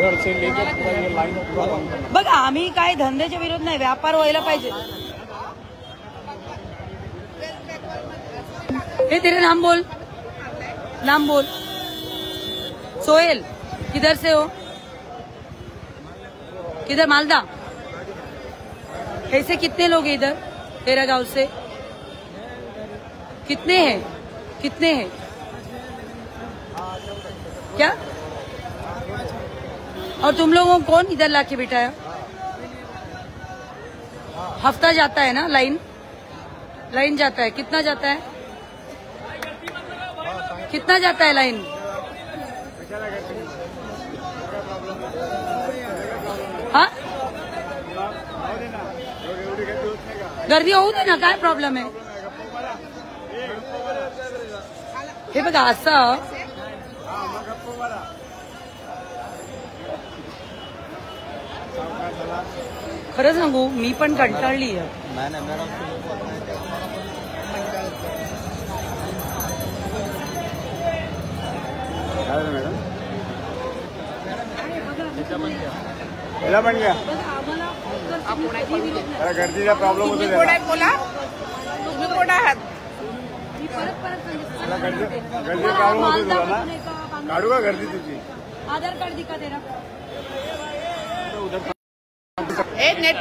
घर से लेके पूरा ये लाइन पूरा बंद करना। बघा आम्ही काय धंद्याच्या विरोध नाही, व्यापार व्हायला पाहिजे। हे तेरे नाम बोल, नाम बोल। सोहेल, किधर से हो? किधर? मालदा। ऐसे कितने लोग हैं इधर तेरा गांव से? कितने हैं? कितने हैं? क्या? और तुम लोगों को कौन इधर लाके बिठाया? हफ्ता जाता है ना लाइन? लाइन जाता है, कितना जाता है? कितना जाता है लाइन? हाँ, गर्दी होऊ दे ना, काय प्रॉब्लेम आहे? हे बघा असं खरं सांगू, मी पण कंटाळली आहे। बन गया गर्दीचा प्रॉब्लेम होतो। बोला तुम्ही कोण आहात? गर्दी प्रॉब्लेम होतो तुला ना? काढू का गर्दी तुझी? आधार कार्ड दिखा तेरा। एक नेट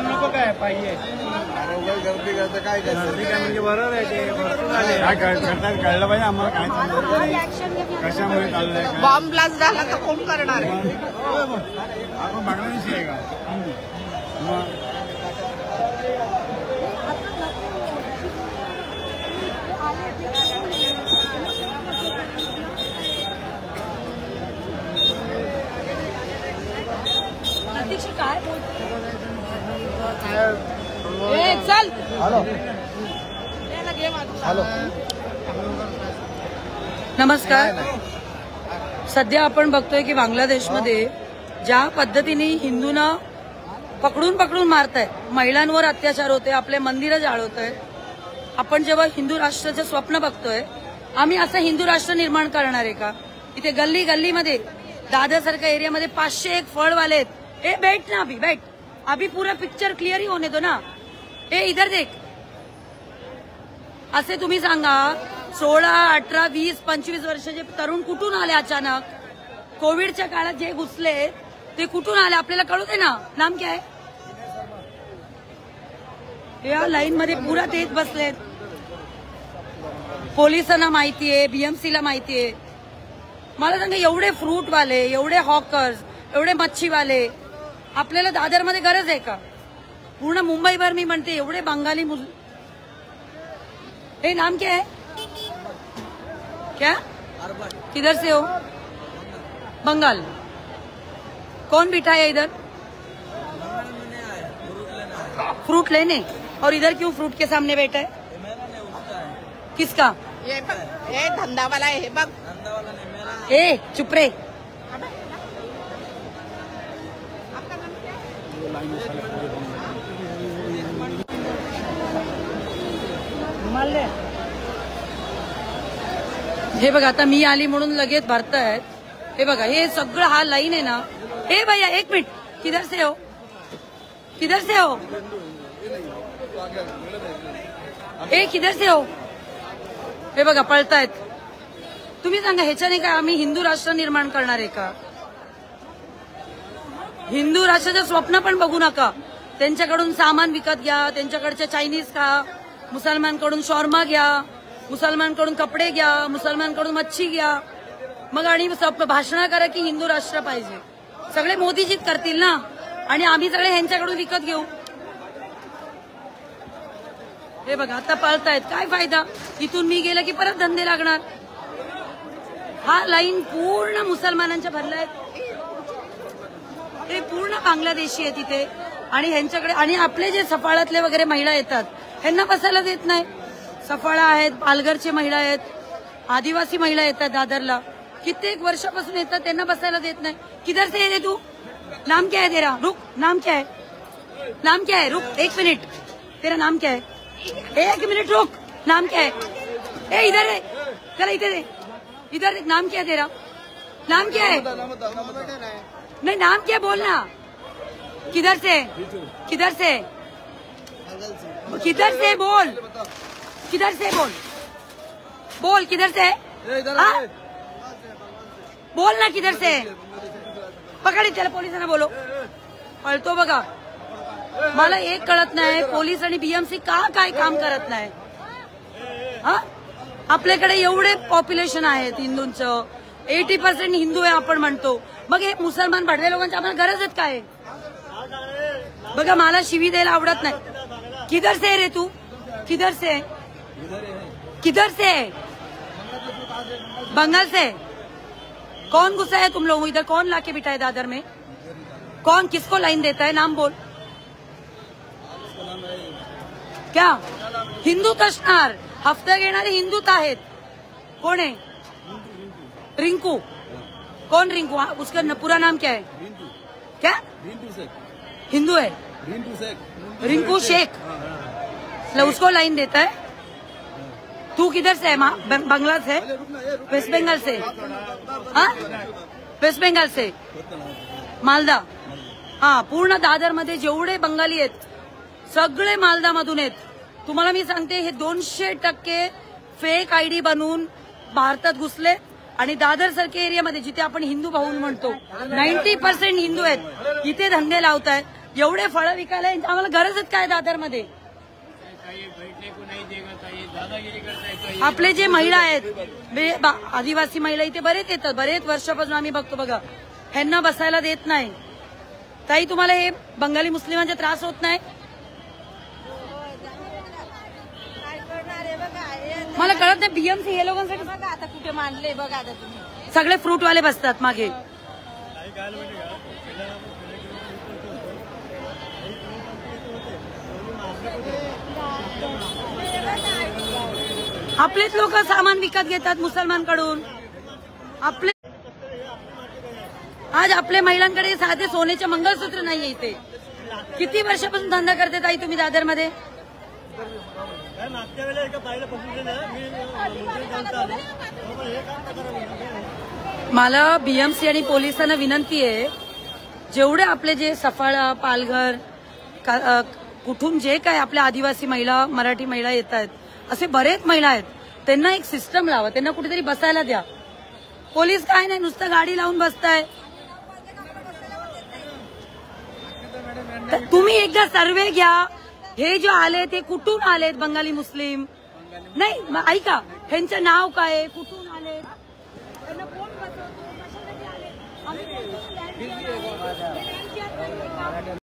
नको काय पाहिजे। गर्दी करतं काय गर्दी काय म्हणजे बरोबर आहे ते भरपूर आले काय करतात कळलं पाहिजे आम्हाला काय कशामुळे चाललंय। बॉम्ब ब्लास्ट झाला तर कोण करणार आहे? आपण बांगलादेशी आहे का? काय चल हॅलो हॅलो नमस्कार। सध्या आपण बघतोय की बांगलादेशमध्ये ज्या पद्धतीने हिंदूंना पकडून पकडून मारताय, महिलांवर अत्याचार होते, आपले मंदिरं जाळवताय। आपण जेव्हा हिंदू राष्ट्राचं स्वप्न बघतोय, आम्ही असं हिंदू राष्ट्र निर्माण करणार आहे का? इथे गल्ली गल्लीमध्ये दादरसारख्या एरियामध्ये 501 फळवाले आहेत। ए बैठ ना, अभी बैठ, अभी पूरा पिक्चर क्लियर ही होने दो ना। ए इधर देख। असे तुम्ही सांगा 16, 18, 20, 25 वर्षाचे तरुण कुठून आले अचानक? कोविडच्या काळात जे घुसले ते कुठून आले आपल्याला कळू दे ना। नाम क्या है? या लाईन मध्ये पुरा तेच बसलेत। पोलिसांना माहितीये, बीएमसीला माहितीये। मला सांगा एवढे फ्रूटवाले, एवढे हॉकर्स, एवढे मच्छीवाले आपल्याला दादरमध्ये गरज आहे का? पूर्ण मुंबईभर मी म्हणते एवढे बंगाली हे नाम क्या है? क्या? किधर से हो? बंगाल। कौन बिठाया इधर? फ्रूट लेने। और इधर क्यों फ्रूट के सामने बैठा है? किसका? ये धंधा वाला है। बग ए चुप रे। हे बघा आता मी आली म्हणून लगेच भरतायत। हे बघा हे सगळं हा लाईन आहे ना। ए भैया एक मिनिट, किधर से हो? किधर से हो? ए किधर से हो? हे बघा पळतायत। तुम्ही सांगा ह्याच्याने काय आम्ही हिंदू राष्ट्र निर्माण करणार आहे का? हिंदू राष्ट्राचं स्वप्न पण बघू नका। त्यांच्याकडून सामान विकत घ्या, त्यांच्याकडचे चायनीज खा, मुसलमानकडून शॉर्मा घ्या, मुसलमानकडून कपडे घ्या, मुसलमानकडून मच्छी घ्या, मग आणि भाषण करा की हिंदू राष्ट्र पाहिजे। सगळे मोदीजीच करतील ना, आणि आम्ही सगळे ह्यांच्याकडून विकत घेऊ। हे बघा आता पळतायत, काय फायदा? इथून मी गेलं की परत धंदे लागणार। हा लाईन पूर्ण मुसलमानांच्या भरलाय, ते पूर्ण बांगलादेशी आहे तिथे। आणि ह्यांच्याकडे आणि आपले जे सफाळ्यातले वगैरे महिला येतात ह्यांना बसायला देत नाही। सफाळा आहेत, पालघरचे महिला आहेत, आदिवासी महिला येतात दादरला, कित्येक वर्षापासून येतात, त्यांना बसायला देत नाही। किधर से है तू? नाम क्या है तेरा? रुक, नाम क्या है? नाम क्या है? रुक एक मिनिट। तेरा नाम क्या है? एक मिनट रुक, नाम क्या है? ए इधर है, चला इधर नाम क्या है तेरा? नाम क्या है? नहीं नाम क्या बोलना। किधर से बोल, किधर से बोल किधर से? बोल ना किधर से? पकड त्याला पोलिसांना बोलो. पळतो बघा. मला एक कळत नाही पोलीस आणि बीएमसी का काय काम करत नाही. हा आपल्याकडे एवढे पॉप्युलेशन आहेत हिंदूंचं, 80% हिंदू आहे आपण म्हणतो, मग हे मुसलमान भडवे लोकांची आम्हाला गरजच काय? बघा मला शिवी द्यायला आवडत नाही. किधर से रे तू? किधर से? बंगाल से? कौन घुसा है तुम लोग इधर? कौन लाके बिठाए दादर में? कौन किसको लाइन देता है? नाम बोल. क्या हिंदूत असणार? हफ्ता घेणारे हिंदूत आहेत. कोण आहे? रिंकू. कौन रिंकू? उसका पूरा नाम क्या है? क्या हिंदू है? रिंकू शेख. उसको लाइन देता है. तू किधर से है? बंगला से? वेस्ट बंगाल से? हाँ वेस्ट बंगाल से? मालदा. हा पूर्ण दादर मध्ये जेवढे बंगाली आहेत सगळे मालदा मधून आहेत. तुम्हाला मी सांगते हे 200% फेक आयडी बनवून भारतात घुसले आणि दादर सारख्या एरियामध्ये जिथे आपण हिंदू भाऊ म्हणतो 90% हिंदू आहेत, इथे धंदे लावतायत. एवढे फळं विकायला आम्हाला गरजच काय दादर मध्ये? आपले जे महिला आहेत आदिवासी महिला इथे बरेच येतात, बरेच वर्षापासून आम्ही बघतो बघा. ह्यांना बसायला देत नाही. ताई तुम्हाला हे बंगाली मुस्लिमांचा त्रास होत नाही? मला कळत नाही. बीएमसी हे लोकांसाठी बघा आता कुठे मांडले बघा. आता तुम्ही सगळे फ्रूटवाले बसतात मागे. आपलेच लोक सामान विकत घेतात मुसलमानकडून. आपले आज आपल्या महिलांकडे साधे सोन्याचे मंगळसूत्र नाहीये इथे. किती वर्षापासून धंदा करते ताई तुम्ही दादर मध्ये? मला बीएमसी आणि पोलिसांना विनंती आहे, जेवढे आपले जे सफाळा पालघर कुठून जे काय आपल्या आदिवासी महिला मराठी महिला येत आहेत असे बरेच महिला आहेत, त्यांना एक सिस्टम लावा, त्यांना कुठेतरी बसायला द्या. पोलीस काय नाही नुसतं गाडी लावून बसताय. तुम्ही एकदा सर्वे घ्या. हे जे आले ते कुठून आलेत? बंगाली मुस्लिम नाही. ऐका ह्यांचं नाव काय, कुठून आले, त्यांना कोण बसवतो, कशासाठी आले?